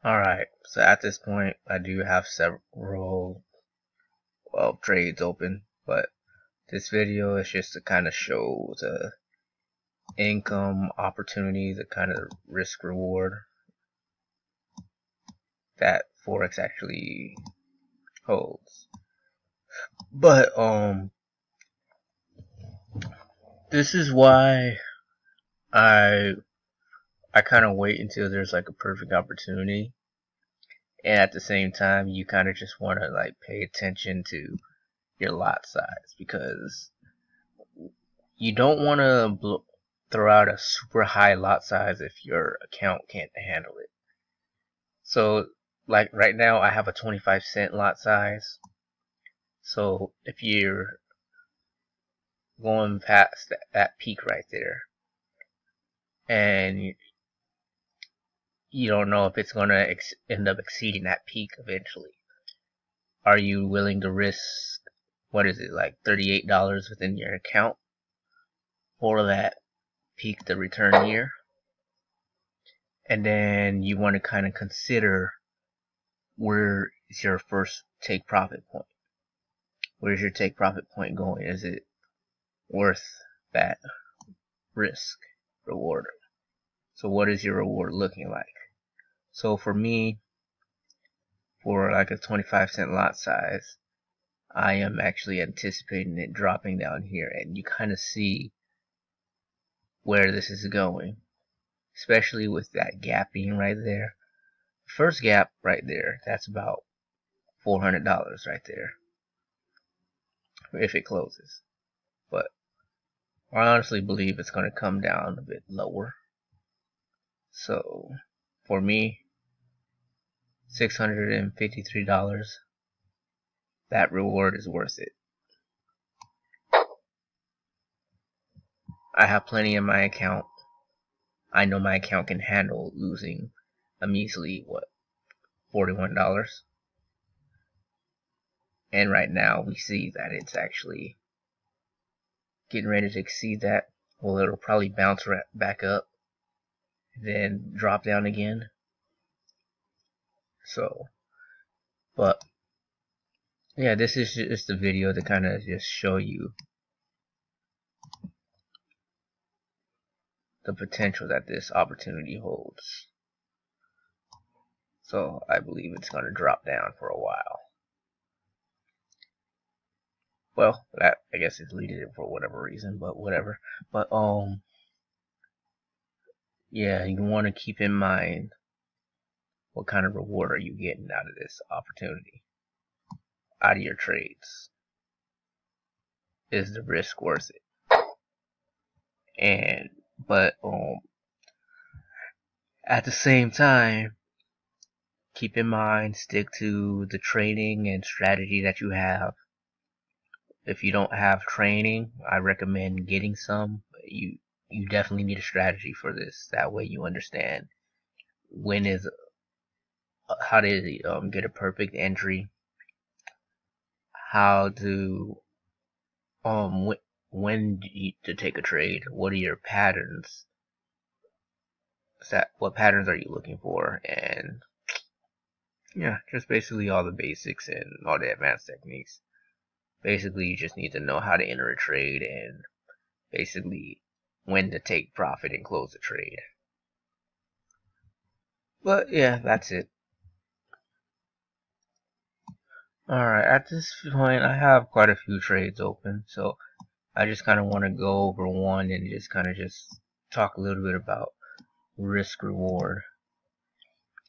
Alright, so at this point I do have several trades open, but this video is just to kind of show the income opportunity, the kind of risk reward that Forex actually holds. But this is why I kind of wait until there's like a perfect opportunity, and at the same time you kind of just want to like pay attention to your lot size, because you don't want to throw out a super high lot size if your account can't handle it. So like right now I have a 25-cent lot size. So if you're going past that peak right there and you don't know if it's going to end up exceeding that peak eventually, are you willing to risk, what is it, like $38 within your account for that peak to return year? And then you want to kind of consider, where is your first take profit point? Where's your take profit point going? Is it worth that risk reward? So what is your reward looking like? So for me, for like a 25-cent lot size, I am actually anticipating it dropping down here, and you kind of see where this is going, especially with that gap being right there. First gap right there, that's about $400 right there if it closes. But I honestly believe it's going to come down a bit lower. So for me, $653, that reward is worth it. I have plenty in my account. I know my account can handle losing a measly, $41. And right now we see that it's actually getting ready to exceed that. Well, it'll probably bounce back up, then drop down again. So, but yeah, this is just a video to kind of just show you the potential that this opportunity holds. So I believe it's going to drop down for a while. Well, that, I guess, it deleted it for whatever reason, but whatever. But yeah, you want to keep in mind, what kind of reward are you getting out of this opportunity, out of your trades? Is the risk worth it? And but at the same time, keep in mind, stick to the training and strategy that you have. If you don't have training, I recommend getting some. You definitely need a strategy for this. That way you understand when is how to get a perfect entry, how to when to take a trade, what are your patterns, what patterns are you looking for, and yeah, just basically all the basics and all the advanced techniques. Basically, you just need to know how to enter a trade and basically when to take profit and close the trade. But yeah, that's it. Alright, at this point I have quite a few trades open, so I just kind of want to go over one and just kind of talk a little bit about risk reward.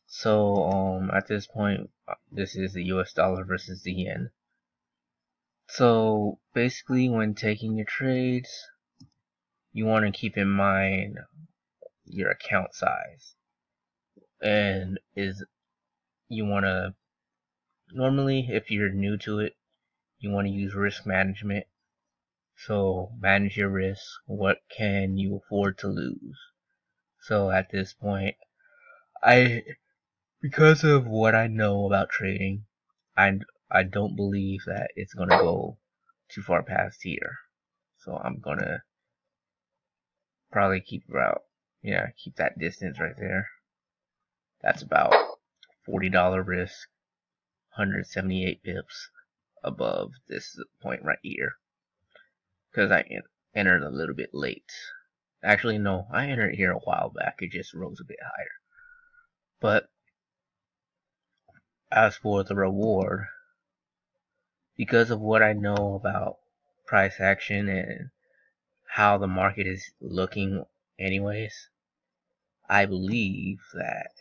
So at this point, this is the US dollar versus the yen. So basically, when taking your trades, you want to keep in mind your account size, and you want to, normally if you're new to it, you want to use risk management. So manage your risk. What can you afford to lose? So at this point, because of what I know about trading, I don't believe that it's gonna go too far past here. So I'm gonna probably keep that distance right there. That's about $40 risk, 178 pips above this point right here. Because I entered a little bit late. Actually, no, I entered here a while back. It just rose a bit higher. But as for the reward, because of what I know about price action and how the market is looking anyways, I believe that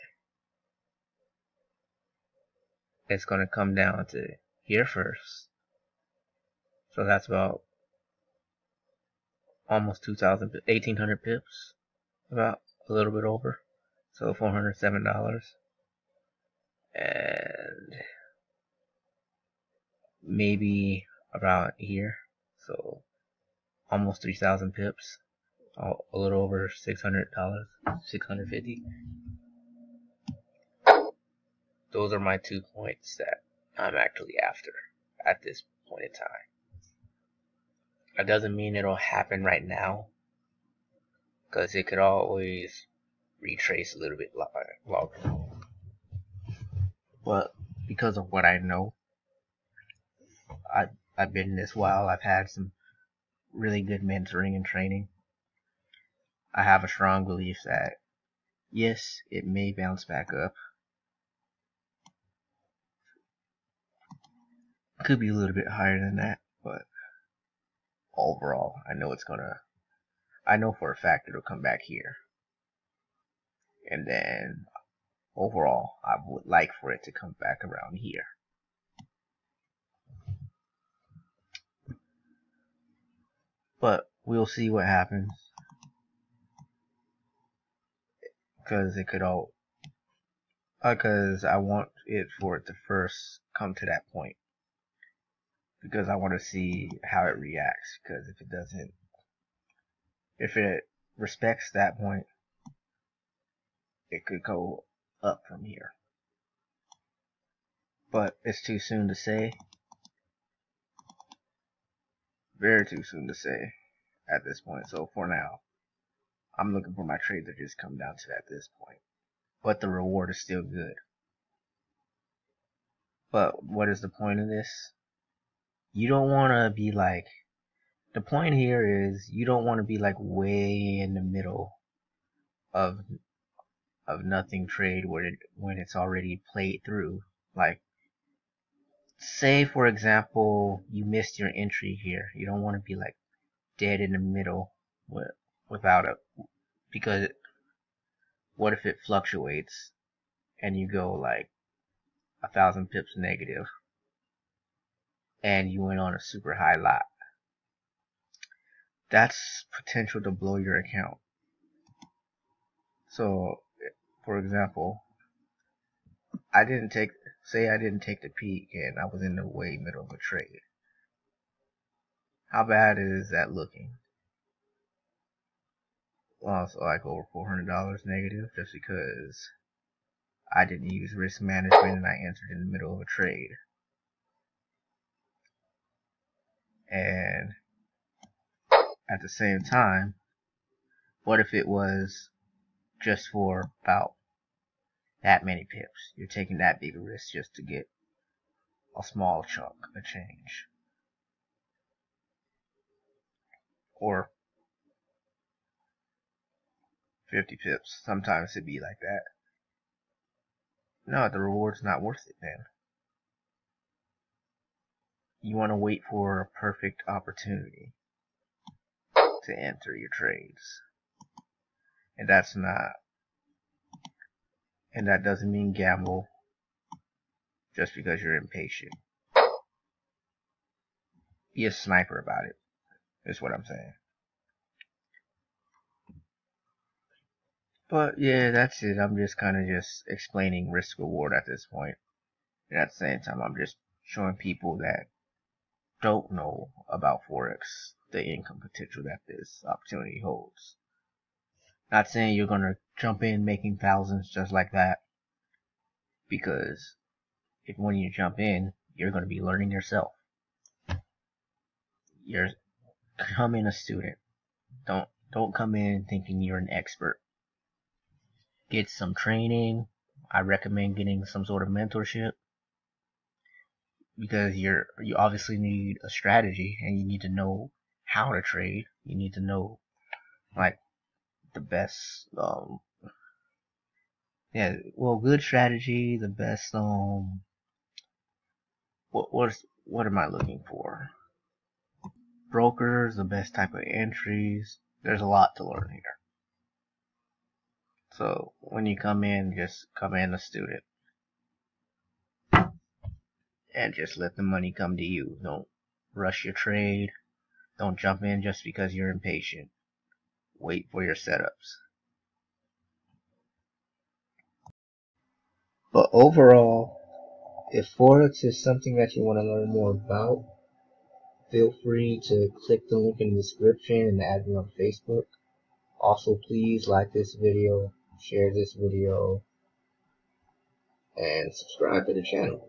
it's going to come down to here first. So that's about almost 1,800 pips, about a little bit over. So $407. And maybe about here. So almost 3,000 pips. A little over $600, $650. Those are my 2 points that I'm actually after at this point in time. That doesn't mean it'll happen right now, because it could always retrace a little bit longer. But because of what I know, I've been in this while. I've had some really good mentoring and training. I have a strong belief that yes, it may bounce back up. Could be a little bit higher than that, but overall, I know for a fact it'll come back here. And then overall, I would like for it to come back around here. But we'll see what happens. Because it could all, because I want it for it to first come to that point. Because I want to see how it reacts. Because if it respects that point, it could go up from here. But it's too soon to say. Very too soon to say at this point. So for now, I'm looking for my trade to just come down to at this point. But the reward is still good. But what is the point of this? You don't want to be like, the point here is you don't want to be like way in the middle of nothing trade when it's already played through. Like, say for example, you missed your entry here. You don't want to be like dead in the middle without a, because what if it fluctuates and you go like 1,000 pips negative and you went on a super high lot? That's potential to blow your account. So, for example, I didn't take the peak and I was in the way middle of a trade. How bad is that looking? Well, so like over $400 negative just because I didn't use risk management and I entered in the middle of a trade. And at the same time, what if it was just for about that many pips? You're taking that big a risk just to get a small chunk of change. Or 50 pips. Sometimes it'd be like that. No, the reward's not worth it then. You want to wait for a perfect opportunity to enter your trades. And that doesn't mean gamble just because you're impatient. Be a sniper about it, is what I'm saying. But yeah, that's it. I'm just kind of just explaining risk reward at this point. And at the same time, I'm just showing people that don't know about Forex the income potential that this opportunity holds. Not saying you're gonna jump in making thousands just like that, because when you jump in, you're gonna be learning yourself. You're come in a student. Don't come in thinking you're an expert. Get some training. I recommend getting some sort of mentorship, because you obviously need a strategy and you need to know how to trade. You need to know like the best good strategy, the best what am I looking for? Brokers, the best type of entries. There's a lot to learn here. So when you come in, just come in a student and just let the money come to you. Don't rush your trade. Don't jump in just because you're impatient. Wait for your setups. But overall, if Forex is something that you want to learn more about, feel free to click the link in the description and add me on Facebook. Also, please like this video, share this video, and subscribe to the channel.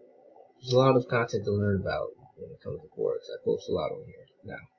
There's a lot of content to learn about when it comes to Forex. I post a lot on here now.